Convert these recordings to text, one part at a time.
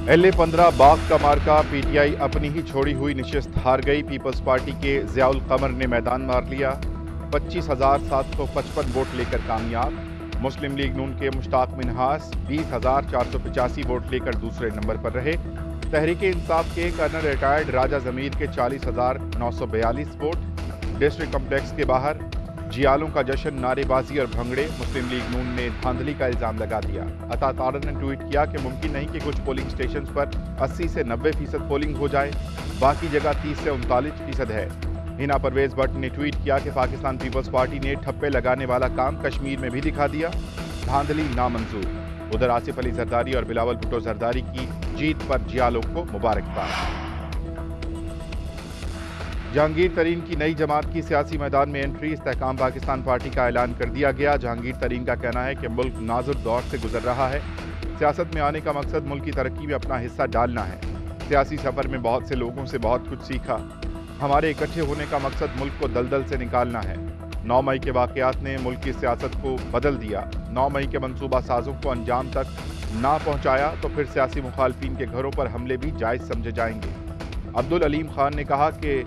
LA-15 बाग का मार्का, PTI अपनी ही छोड़ी हुई निशिस्त हार गई। पीपल्स पार्टी के ज़ियाउल कमर ने मैदान मार लिया। 25,755 वोट लेकर कामयाब। मुस्लिम लीग नून के मुश्ताक मिन्हास 20,485 वोट लेकर दूसरे नंबर पर रहे। तहरीके इंसाफ के कर्नल रिटायर्ड राजा ज़मीर के 40,942 वोट। डिस्ट्रिक्ट कम्प्लेक्स के बाहर जियालों का जश्न, नारेबाजी और भंगड़े। मुस्लिम लीग नून ने धांधली का इल्जाम लगा दिया। अता तारड़ ने ट्वीट किया कि मुमकिन नहीं कि कुछ पोलिंग स्टेशन पर 80 से 90% पोलिंग हो जाए, बाकी जगह 30 से 39% है। हिना परवेज भट्ट ने ट्वीट किया कि पाकिस्तान पीपल्स पार्टी ने ठप्पे लगाने वाला काम कश्मीर में भी दिखा दिया, धांधली नामंजूर। उधर आसिफ अली जरदारी और बिलावल भुट्टो जरदारी की जीत पर जियालों को मुबारकबाद। जहांगीर तरीन की नई जमात की सियासी मैदान में एंट्री, इस्तेहकाम पाकिस्तान पार्टी का ऐलान कर दिया गया। जहांगीर तरीन का कहना है कि मुल्क नाजुक दौर से गुजर रहा है। सियासत में आने का मकसद मुल्क की तरक्की में अपना हिस्सा डालना है। सियासी सफर में बहुत से लोगों से बहुत कुछ सीखा। हमारे इकट्ठे होने का मकसद मुल्क को दलदल से निकालना है। 9 मई के वाकयात ने मुल्क की सियासत को बदल दिया। 9 मई के मंसूबा साजों को अंजाम तक ना पहुंचाया तो फिर सियासी मुखालफिन के घरों पर हमले भी जायज समझे जाएंगे। अब्दुल अलीम खान ने कहा कि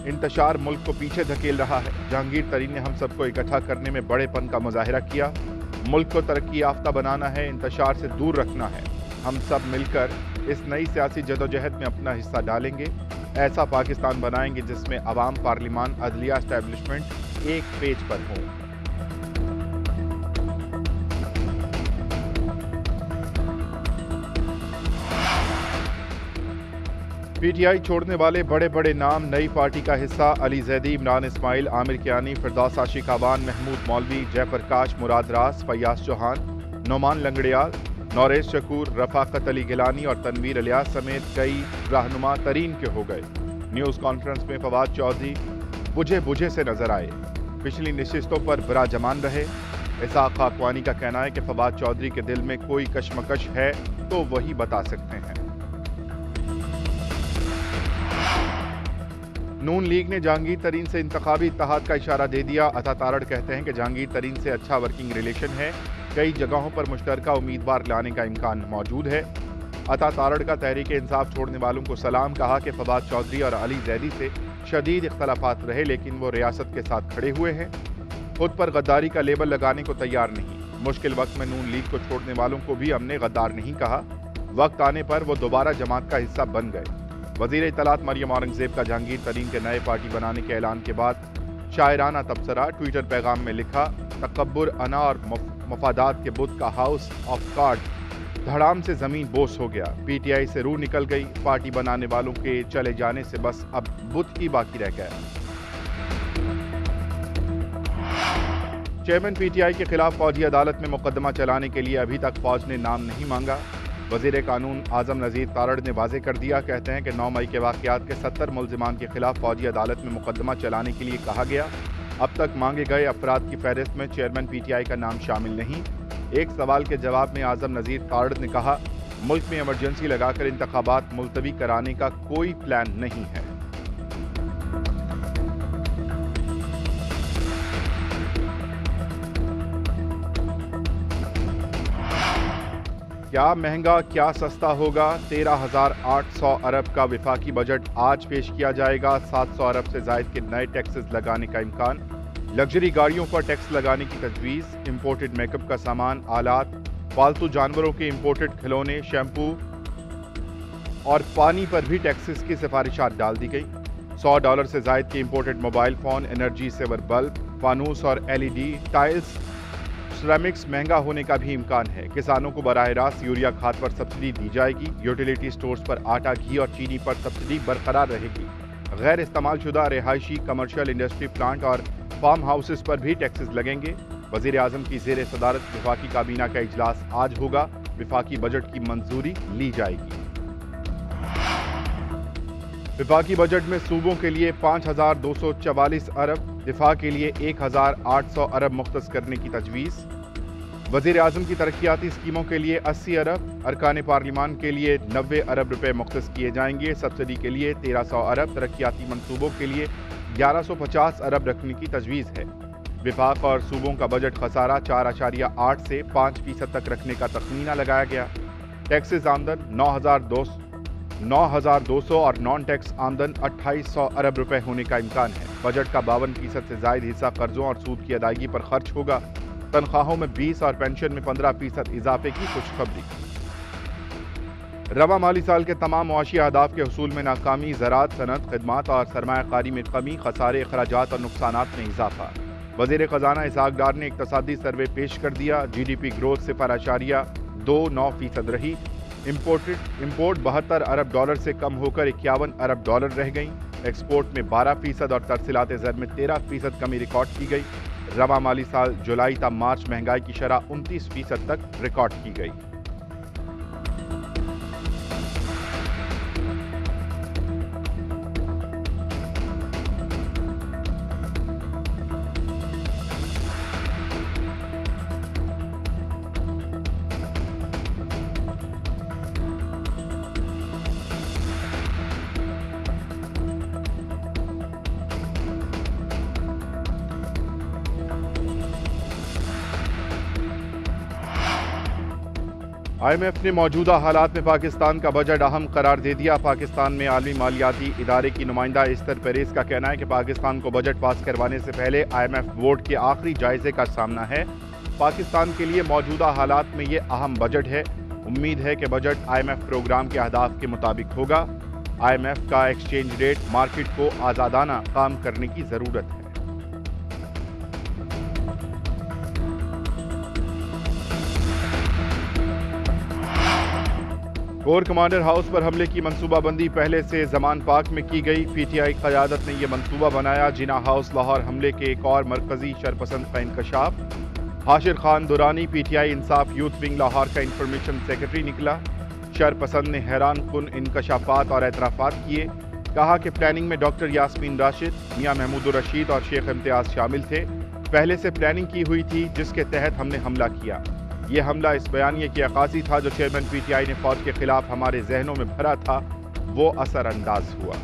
इंतशार मुल्क को पीछे धकेल रहा है। जहांगीर तरीन ने हम सबको इकट्ठा करने में बड़ेपन का मुजाहिरा किया। मुल्क को तरक्की याफ्ता बनाना है, इंतशार से दूर रखना है। हम सब मिलकर इस नई सियासी जदोजहद में अपना हिस्सा डालेंगे। ऐसा पाकिस्तान बनाएंगे जिसमें अवाम, पार्लिमान, अदलिया, एस्टैब्लिशमेंट एक पेज पर हों। PTI छोड़ने वाले बड़े बड़े नाम नई पार्टी का हिस्सा। अली जैदी, इमरान इस्माइल, आमिर कियानी, फिरदौस आशिक आबान, महमूद मौलवी, जयप्रकाश, मुराद रास, फैयाज चौहान, नौमान लंगड़ियाल, नौरेश शकूर, रफाकत अली गिलानी और तनवीर इलियास समेत कई रहनुमा तरीन के हो गए। न्यूज़ कॉन्फ्रेंस में फवाद चौधरी बुझे बुझे से नजर आए। पिछली नशिस्तों पर विराजमान रहे। इसाक खाकवानी का कहना है कि फवाद चौधरी के दिल में कोई कशमकश है तो वही बता सकते हैं। नून लीग ने जहांगीर तरीन से इंतखाबी इत्तेहाद का इशारा दे दिया। अता तारड़ कहते हैं कि जहांगीर तरीन से अच्छा वर्किंग रिलेशन है। कई जगहों पर मुश्तरका उम्मीदवार लाने का इम्कान मौजूद है। अता तारड़ का तहरीके इंसाफ छोड़ने वालों को सलाम, कहा कि फवाद चौधरी और अली जैदी से शदीद इख्तलाफात रहे लेकिन वो रियासत के साथ खड़े हुए हैं। खुद पर गद्दारी का लेबल लगाने को तैयार नहीं। मुश्किल वक्त में नून लीग को छोड़ने वालों को भी हमने गद्दार नहीं कहा। वक्त आने पर वो दोबारा जमात का हिस्सा बन गए। वज़ीर इत्तलात मरियम औरंगज़ेब का जहांगीर तरीन के नए पार्टी बनाने के ऐलान के बाद शायराना तबसरा। ट्विटर पैगाम में लिखा, तकब्बुर, अना और मफादात के बुत का हाउस ऑफ कार्ड धड़ाम से ज़मीन बोस हो गया। PTI से रूह निकल गई। पार्टी बनाने वालों के चले जाने से बस अब बुत ही बाकी रह गया। चेयरमैन PTI के खिलाफ फौजी अदालत में मुकदमा चलाने के लिए अभी तक फौज ने नाम नहीं मांगा। वज़ीर कानून आज़म नज़ीर तारड़ ने वाज़े कर दिया। कहते हैं कि 9 मई के वाक़यात के 70 मुल्ज़िमान के खिलाफ फौजी अदालत में मुकदमा चलाने के लिए कहा गया। अब तक मांगे गए अफराद की फहरिस्त में चेयरमैन PTI का नाम शामिल नहीं। एक सवाल के जवाब में आज़म नज़ीर तारड़ ने कहा, मुल्क में इमरजेंसी लगाकर इंतखाबात मुलतवी कराने का कोई प्लान नहीं है। क्या महंगा क्या सस्ता होगा? 13,800 अरब का विफाकी बजट आज पेश किया जाएगा। 700 अरब से जायद के नए टैक्सेस लगाने का इम्कान। लग्जरी गाड़ियों पर टैक्स लगाने की तजवीज़। इंपोर्टेड मेकअप का सामान, आलात, पालतू जानवरों के इंपोर्टेड खिलौने, शैम्पू और पानी पर भी टैक्सेस की सिफारिशात डाल दी गई। $100 से जायद के imported mobile phone, energy saver bulb, फानूस और LED, टाइल्स, सिरेमिक्स महंगा होने का भी इम्कान है। किसानों को बराह रास्त यूरिया खाद पर सब्सिडी दी जाएगी। यूटिलिटी स्टोर्स पर आटा, घी और चीनी पर सब्सिडी बरकरार रहेगी। गैर इस्तेमाल शुदा रिहायशी, कमर्शियल, इंडस्ट्री प्लांट और फार्म हाउसेस पर भी टैक्सेस लगेंगे। वज़ीर आज़म की ज़ेर सदारत विफाकी काबीना का इजलास आज होगा। विफाकी बजट की मंजूरी ली जाएगी। विफाकी बजट में सूबों के लिए 5,244 अरब, दिफा के लिए 1,800 अरब मुख्तस करने की तजवीज़। वज़ीर आज़म की तरक्याती स्कीमों के लिए 80 अरब, अरकान पार्लिमान के लिए 90 अरब रुपए मुख्तस किए जाएंगे। सब्सिडी के लिए 1300 अरब, तरक्याती मनसूबों के लिए 1150 अरब रखने की तजवीज़ है। विफाक और सूबों का बजट खसारा 4.8 से 5% तक रखने का तखमीना लगाया गया। टैक्सेस आमदन 9,200 और नॉन टैक्स आमदन 2,800 अरब रुपए होने का इम्कान है। बजट का 52% से ज्यादा हिस्सा कर्जों और सूद की अदायगी पर खर्च होगा। तनख्वाहों में 20 और पेंशन में 15% इजाफे की खुशखबरी। रवा माली साल के तमाम मुआशी अहदाफ के हुसूल में नाकामी, ज़राअत, सनअत, खिदमात और सरमायाकारी में कमी, खसारे, अखराजात और नुकसानात में इजाफा। वज़ीर ख़जाना इसहाक डार ने इक़्तिसादी सर्वे पेश कर दिया। GDP ग्रोथ 0.29% रही। इम्पोर्ट 72 अरब डॉलर से कम होकर 51 अरब डॉलर रह गई। एक्सपोर्ट में 12% और तरसीलात ज़र में 13% कमी रिकॉर्ड की गई। रवा माली साल जुलाई ta मार्च महंगाई की शरह 29% तक रिकॉर्ड की गई। IMF ने मौजूदा हालात में पाकिस्तान का बजट अहम करार दे दिया। पाकिस्तान में आलमी मालियाती इदारे की नुमाइंदा एस्तर पेरेस का कहना है कि पाकिस्तान को बजट पास करवाने से पहले IMF बोर्ड के आखिरी जायजे का सामना है। पाकिस्तान के लिए मौजूदा हालात में ये अहम बजट है। उम्मीद है कि बजट IMF प्रोग्राम के अहदाफ के मुताबिक होगा। IMF का एक्सचेंज रेट मार्केट को आज़ादाना काम करने की ज़रूरत है। कोर कमांडर हाउस पर हमले की मंसूबाबंदी पहले से जमान पाक में की गई। PTI क़यादत ने यह मंसूबा बनाया। जिना हाउस लाहौर हमले के एक और मरकजी शरपसंद का इंकशाफ। हाशिर खान दुरानी PTI इंसाफ यूथ विंग लाहौर का इंफॉर्मेशन सेक्रेटरी निकला। शरपसंद ने हैरान कुन इंकशाफात और एतराफ़ात किए। कहा कि प्लानिंग में डॉक्टर यास्मीन राशिद, मियां महमूद रशीद और शेख इम्तियाज शामिल थे। पहले से प्लानिंग की हुई थी जिसके तहत हमने हमला किया। ये हमला इस बयानिए की अक्कासी था जो चेयरमैन PTI ने फौज के खिलाफ हमारे जहनों में भरा था, वो असर अंदाज हुआ।